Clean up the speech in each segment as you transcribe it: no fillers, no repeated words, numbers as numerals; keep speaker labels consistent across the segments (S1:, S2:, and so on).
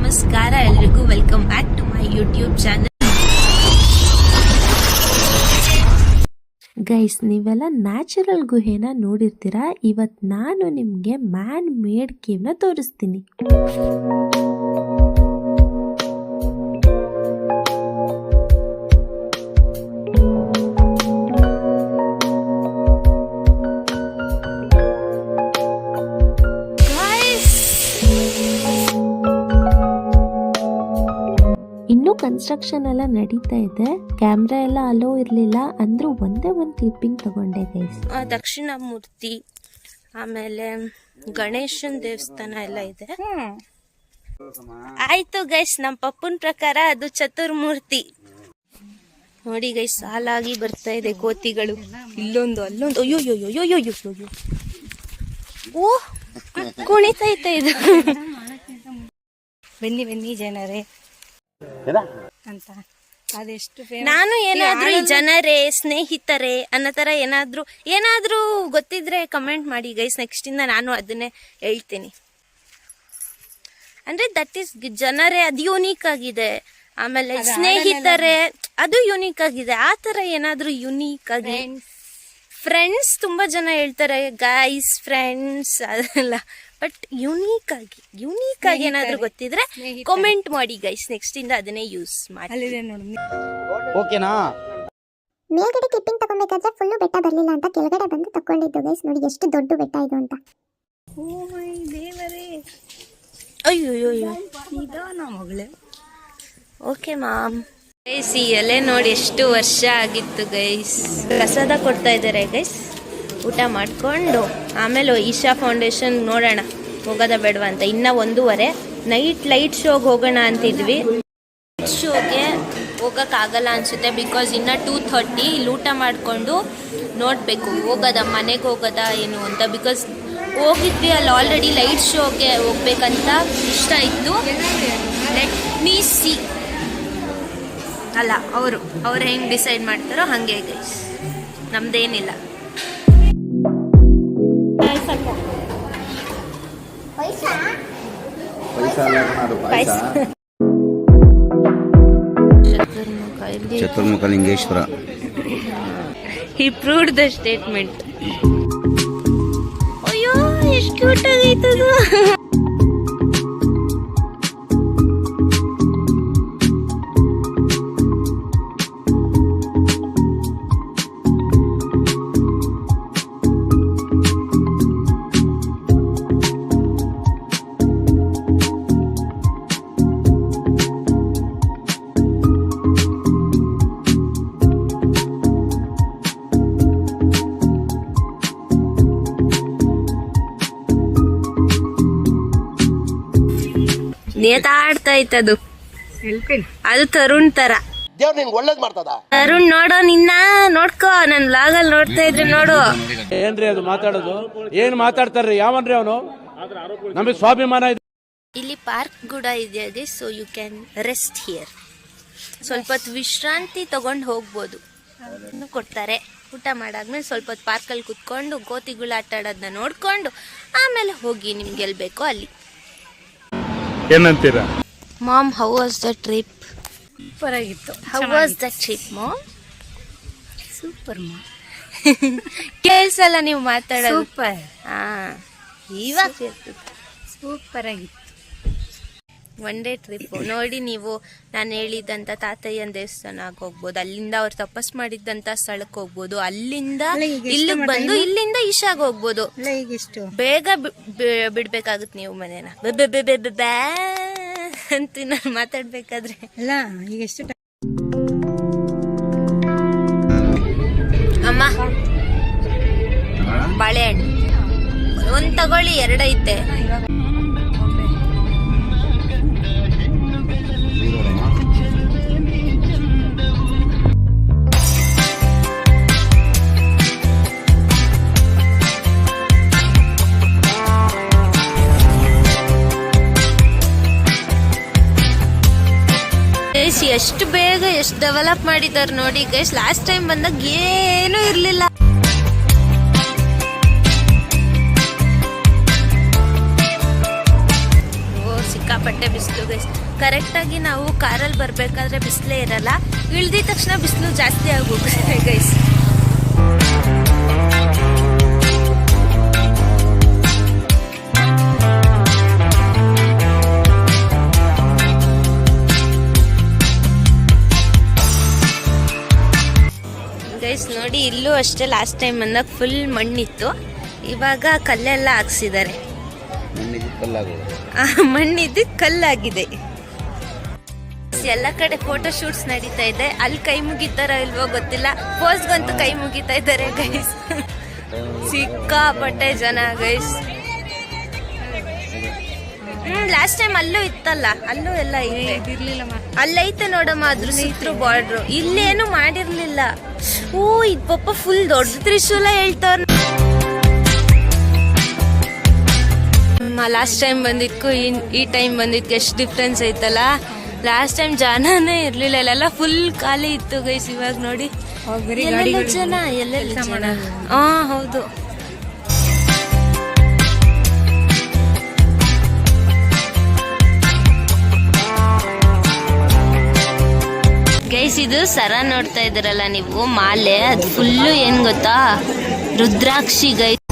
S1: ನಮಸ್ಕಾರ ಎಲ್ರಿಗೂ, welcome back to my YouTube channel. Guys, ನೀವೆಲ್ಲ ನ್ಯಾಚುರಲ್ ಗುಹೆನ ನೋಡಿರ್ತೀರಾ. ಇವತ್ತು ನಾನು ನಿಮಗೆ ಮ್ಯಾನ್ ಮೇಡ್ ಕೇವ್ನ ತೋರಿಸ್ತೀನಿ. ಇನ್ನೂ ಕನ್ಸ್ಟ್ರಕ್ಷನ್ ಎಲ್ಲ ನಡೀತಾ ಇದೆ. ಕ್ಯಾಮ್ರಾ ಎಲ್ಲ ಅಲೋ ಇರಲಿಲ್ಲ ಅಂದ್ರೂ ಒಂದೇ ಒಂದು ಕ್ಲಿಪ್ಪಿಂಗ್ ತಗೊಂಡೆ ಗೈಸ್. ದಕ್ಷಿಣ ಮೂರ್ತಿ, ಆಮೇಲೆ ಗಣೇಶನ್ ದೇವಸ್ಥಾನ ಎಲ್ಲ ಇದೆ. ಆಯ್ತು ಗೈಸ್, ನಮ್ಮ ಪಪ್ಪನ ಪ್ರಕಾರ ಅದು ಚತುರ್ಮೂರ್ತಿ. ನೋಡಿ ಗೈಸ್, ಸಾಲಾಗಿ ಬರ್ತಾ ಇದೆ ಕೋತಿಗಳು. ಇಲ್ಲೊಂದು, ಅಲ್ಲೊಂದು. ಅಯ್ಯೋ ಅಯ್ಯೋ ಅಯ್ಯೋ ಅಯ್ಯೋ ಅಯ್ಯೋ, ಓ ಕುಣಿತೈತೆ ಇದು.
S2: ಬನ್ನಿ ಬನ್ನಿ ಜನರೇ ಅಂತ. ಅದೆಷ್ಟು
S1: ನಾನು ಏನಾದ್ರೂ ಈ ಜನರೇ, ಸ್ನೇಹಿತರೆ ಅನ್ನೋ ತರ ಏನಾದ್ರೂ ಗೊತ್ತಿದ್ರೆ ಕಮೆಂಟ್ ಮಾಡಿ ಗೈಸ್. ನೆಕ್ಸ್ಟ್ ಇಂದ ನಾನು ಅದನ್ನೇ ಹೇಳ್ತೀನಿ. ಅಂದ್ರೆ ದಟ್ ಈಸ್ ಜನರೇ, ಅದು ಯೂನಿಕ್ ಆಗಿದೆ. ಆಮೇಲೆ ಸ್ನೇಹಿತರೆ, ಅದು ಯೂನಿಕ್ ಆಗಿದೆ. ಆ ತರ ಏನಾದ್ರೂ ಯೂನಿಕ್ ಆಗಿ. ಫ್ರೆಂಡ್ಸ್ ತುಂಬಾ ಜನ ಹೇಳ್ತಾರೆ ಗೈಸ್, ಫ್ರೆಂಡ್ಸ್ ಅದೆಲ್ಲ. ಬಟ್ ಯೂನಿಕ್ ಆಗಿ ಏನಾದ್ರೂ ಗೊತ್ತಿದ್ರೆ ಕಾಮೆಂಟ್ ಮಾಡಿ ಗೈಸ್. ನೆಕ್ಸ್ಟ್ ಇಂದ ಅದನ್ನೇ ಯೂಸ್ ಮಾಡಿ.
S3: ಓಕೆನಾ?
S4: ಮೇಲ್ಗಡೆ ಕ್ಲಿಪ್ಪಿಂಗ್ ತಗೊಬೇಕಾದ್ರೆ ಫುಲ್ಲು ಬೆಟ್ಟ ಬರಲಿಲ್ಲ ಅಂತ ಕೆಳಗಡೆ ಬಂದು ತಕೊಂಡಿದ್ದು ಗೈಸ್. ನೋಡಿ ಎಷ್ಟು ದೊಡ್ಡ ಬೆಟ್ಟ ಇದು ಅಂತ.
S2: ಓ ಮೈ ದೇವರೇ,
S1: ಅಯ್ಯೋ ಅಯ್ಯೋ,
S2: ನಿಧಾನ ಮಗಳೇ.
S1: Okay ma'am. ಗೈಸ್, ಈ ಎಲೆ ನೋಡಿ ಎಷ್ಟು ವರ್ಷ ಆಗಿತ್ತು ಗೈಸ್. ಪ್ರಸಾದ ಕೊಡ್ತಾ ಇದ್ದಾರೆ ಗೈಸ್. ಊಟ ಮಾಡ್ಕೊಂಡು ಆಮೇಲೆ ಈಶಾ ಫೌಂಡೇಶನ್ ನೋಡೋಣ, ಹೋಗೋದ ಬೇಡವಾ ಅಂತ. ಇನ್ನ 1:30 ನೈಟ್ ಲೈಟ್ ಶೋಗೆ ಹೋಗೋಣ ಅಂತಿದ್ವಿ. ಲೈಟ್ ಶೋಗೆ ಹೋಗೋಕ್ಕಾಗಲ್ಲ ಅನ್ಸುತ್ತೆ, ಬಿಕಾಸ್ ಇನ್ನ 2:30. ಇಲ್ಲಿ ಊಟ ಮಾಡಿಕೊಂಡು ನೋಡಬೇಕು ಮನೆಗೆ ಹೋಗೋದಾ ಏನು ಅಂತ. ಬಿಕಾಸ್ ಹೋಗಿದ್ವಿ ಅಲ್ಲಿ ಆಲ್ರೆಡಿ ಲೈಟ್ ಶೋಗೆ ಹೋಗ್ಬೇಕಂತ ಇಷ್ಟ ಇತ್ತು. ಲೆಟ್ ಮೀ ಸಿ ಅಲ್ಲ, ಅವ್ರು ಹೆಂಗೆ ಡಿಸೈಡ್ ಮಾಡ್ತಾರೋ ಹಾಗೆ ಗೈಸ್, ನಮ್ದೇನಿಲ್ಲ.
S3: ಚತುರ್ಮುಖಲಿಂಗೇಶ್ವರ.
S1: He proved the statement. ಅಯ್ಯೋ, ಎಷ್ಟು ಕ್ಯೂಟ್ ಆಗೈತದು. ನೇತಾಡ್ತಾ ಇತ್ತದು. ಅದು ತರುಣ್ ತರ. ತರುಣ್ ನೋಡೋ, ನಿನ್ನ ನೋಡ್ಕೋ. ನನ್ ವ್ಲಾಗ್ ಅಲ್ಲಿ ನೋಡ್ತಾ ಇದ್ರೆ ನೋಡು.
S5: ಏನ್ರಿ ಅದು ಮಾತಾಡೋದು? ಏನ್ ಮಾತಾಡ್ತಾರ್ರಿ? ಯಾವನ್ರಿ ಅವನು? ನಮಗೆ ಸ್ವಾಭಿಮಾನ ಇದೆ.
S1: ಇಲ್ಲಿ ಪಾರ್ಕ್ ಕೂಡ ಇದೆ, so you can rest here. ಸ್ವಲ್ಪ ಹೊತ್ತು ವಿಶ್ರಾಂತಿ ತಗೊಂಡು ಹೋಗ್ಬೋದು. ಕೊಡ್ತಾರೆ. ಊಟ ಮಾಡಾದ್ಮೇಲೆ ಸ್ವಲ್ಪ ಹೊತ್ತು ಪಾರ್ಕಲ್ಲಿ ಕುತ್ಕೊಂಡು ಕೋತಿಗಳು ಆಟ ಆಡೋದನ್ನ ನೋಡ್ಕೊಂಡು ಆಮೇಲೆ ಹೋಗಿ ನಿಮ್ಗೆ ಎಲ್ಲಿ ಬೇಕೋ ಅಲ್ಲಿ.
S5: ಏನಂತೀರಾ
S1: mom? How was the trip?
S2: Super ಆಗಿತ್ತು.
S1: How was the trip mom?
S2: Super ಮಾ.
S1: ಕೇಳಿಸಲ್ಲ ನೀವು ಮಾತಾಡೋದು.
S2: ಸೂಪರ್.
S1: ಇವಾಗ
S2: ಸೂಪರ್ ಆಗಿತ್ತು.
S1: ಒನ್ ಡೇ ಟ್ರಿಪ್ ನೋಡಿ. ನೀವು ನಾನು ಹೇಳಿದಂತ ತಾತಯ್ಯನ ದೇವಸ್ಥಾನಕ್ಕೆ ಹೋಗ್ಬೋದು. ಅಲ್ಲಿಂದ ಅವ್ರು ತಪಸ್ ಮಾಡಿದ್ದಂತ ಸ್ಥಳಕ್ಕೆ ಹೋಗ್ಬೋದು. ಅಲ್ಲಿಂದ ಇಲ್ಲಿಗೆ ಬಂದು ಇಲ್ಲಿಂದ ಈಶಾಗ್ ಹೋಗ್ಬೋದು. ಬೇಗ ಬಿಡ್ಬೇಕಾಗುತ್ತೆ ನೀವು ಮನೇನ. ಅಂತ ನಾನು ಮಾತಾಡ್ಬೇಕಾದ್ರೆ
S2: ಅಲ್ಲ, ಈಗ ಎಷ್ಟು
S1: ಅಮ್ಮ ಬಾಳೆಹಣ್ಣು ಒಂದ್ ತಗೊಳ್ಳಿ, 2 ಐತೆ. ಎಷ್ಟು ಬೇಗ ಎಷ್ಟು ಡೆವಲಪ್ ಮಾಡಿದ್ದಾರೆ ನೋಡಿ ಗೈಸ್. ಲಾಸ್ಟ್ ಟೈಮ್ ಬಂದಾಗ ಏನೂ ಇರ್ಲಿಲ್ಲ. ಓ ಸಿಕ್ಕಾಪಟ್ಟೆ ಸಿಕ್ಕಾಪಟ್ಟೆ ಬಿಸಿಲು ಗೈಸ್. ಕರೆಕ್ಟಾಗಿ ನಾವು ಕಾರಲ್ಲಿ ಬರಬೇಕಾದ್ರೆ ಬಿಸಿಲೇ ಇರಲ್ಲ, ಇಳ್ದಿದ ತಕ್ಷಣ ಬಿಸಿಲು ಜಾಸ್ತಿ ಆಗೋಗುತ್ತೆ ಗೈಸ್. ಗೈಸ್ ನೋಡಿ, ಇಲ್ಲೂ ಅಷ್ಟೇ ಲಾಸ್ಟ್ ಟೈಮ್ ಬಂದಾಗ ಫುಲ್ ಮಣ್ಣಿತ್ತು, ಇವಾಗ ಕಲ್ಲೆಲ್ಲ ಹಾಕ್ಸಿದ್ದಾರೆ. ಮಣ್ಣಿದ್ದು ಕಲ್ಲಾಗಿದೆ. ಎಲ್ಲ ಕಡೆ ಫೋಟೋ ಶೂಟ್ಸ್ ನಡೀತಾ ಇದೆ. ಅಲ್ಲಿ ಕೈ ಮುಗಿತಾರ ಇಲ್ವೋ ಗೊತ್ತಿಲ್ಲ, ಪೋಸ್ಗಂತೂ ಕೈ ಮುಗಿತಾ ಇದ್ದಾರೆ ಗೈಸ್. ಸಿಕ್ಕಾಪಟ್ಟೆ ಜನ ಗೈಸ್. ಲಾಸ್ಟ್ ಟೈಮ್ ಅಲ್ಲೂ ಇತ್ತಲ್ಲ, ಅಲ್ಲೂ ಎಲ್ಲ ಇರ್ಲಿಲ್ಲ. ಅಲ್ಲೈತೆ ನೋಡಮ್ಮ, ಅದ್ರ ಸಿಕ್ರು ಬಾರ್ಡ್ರು. ಇಲ್ಲೇನು ಮಾಡಿರ್ಲಿಲ್ಲ. ಓ, ಇದು ಪಾಪ ಫುಲ್ ದೊಡ್ಡ ತ್ರಿಶೂಲ ಹೇಳ್ತವ್ರ. ಲಾಸ್ಟ್ ಟೈಮ್ ಬಂದಿದ್ಕು ಈ ಟೈಮ್ ಬಂದಿದ್ಕು ಎಷ್ಟು ಡಿಫ್ರೆನ್ಸ್ ಐತಲ್ಲ. ಲಾಸ್ಟ್ ಟೈಮ್ ಜನನೇ ಇರ್ಲಿಲ್ಲ, ಇಲ್ಲೆಲ್ಲ ಫುಲ್ ಖಾಲಿ ಇತ್ತು ಗೈಸ್. ಇವಾಗ ನೋಡಿ ಎಲ್ಲೆಲ್ಲ ಜನ, ಎಲ್ಲೆಲ್ಲ ಜನ. ಹಾ ಹೌದು. ಗೈಸ್, ಇದು ಸರ ನೋಡ್ತಾ ಇದ್ದೀರಲ್ಲ ನೀವು, ಮಾಲೆ, ಅದು ಫುಲ್ಲು ಏನ್ ಗೊತ್ತಾ, ರುದ್ರಾಕ್ಷಿ ಗೈಸ್.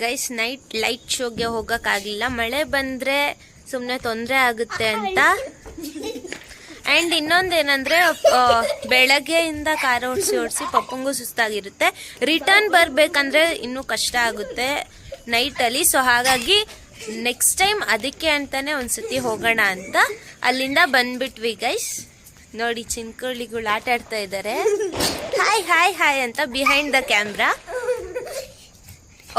S1: ಗೈಸ್, ನೈಟ್ ಲೈಟ್ ಶೋಗೆ ಹೋಗಕ್ಕಾಗಿಲ್ಲ, ಮಳೆ ಬಂದ್ರೆ ಸುಮ್ಮನೆ ತೊಂದರೆ ಆಗುತ್ತೆ ಅಂತ. ಆ್ಯಂಡ್ ಇನ್ನೊಂದೇನಂದ್ರೆ, ಬೆಳಗ್ಗೆಯಿಂದ ಕಾರ್ ಓಡಿಸಿ ಪಪ್ಪಂಗೂ ಸುಸ್ತಾಗಿರುತ್ತೆ. ರಿಟರ್ನ್ ಬರ್ಬೇಕಂದ್ರೆ ಇನ್ನೂ ಕಷ್ಟ ಆಗುತ್ತೆ ನೈಟಲ್ಲಿ. ಸೊ ಹಾಗಾಗಿ ನೆಕ್ಸ್ಟ್ ಟೈಮ್ ಅದಕ್ಕೆ ಅಂತಾನೆ ಒಂದ್ಸತಿ ಹೋಗೋಣ ಅಂತ ಅಲ್ಲಿಂದ ಬಂದ್ಬಿಟ್ವಿ ಗೈಸ್. ನೋಡಿ, ಚಿನ್ಕುಳಿಗಳು ಆಟ ಆಡ್ತಾ ಇದ್ದಾರೆ. ಹಾಯ್ ಹಾಯ್ ಹಾಯ್ ಅಂತ behind the camera.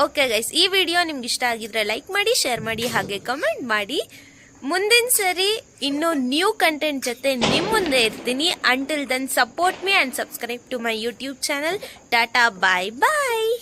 S1: Okay guys, ಈ ವಿಡಿಯೋ ನಿಮ್ಗೆ ಇಷ್ಟ ಆಗಿದ್ರೆ ಲೈಕ್ ಮಾಡಿ, ಶೇರ್ ಮಾಡಿ, ಹಾಗೆ ಕಮೆಂಟ್ ಮಾಡಿ. ಮುಂದಿನ ಸರಿ ಇನ್ನೂ ನ್ಯೂ ಕಂಟೆಂಟ್ ಜೊತೆ ನಿಮ್ಮ ಮುಂದೆ ಇರ್ತೀನಿ. Until then support me and subscribe to my YouTube channel. Tata, bye bye.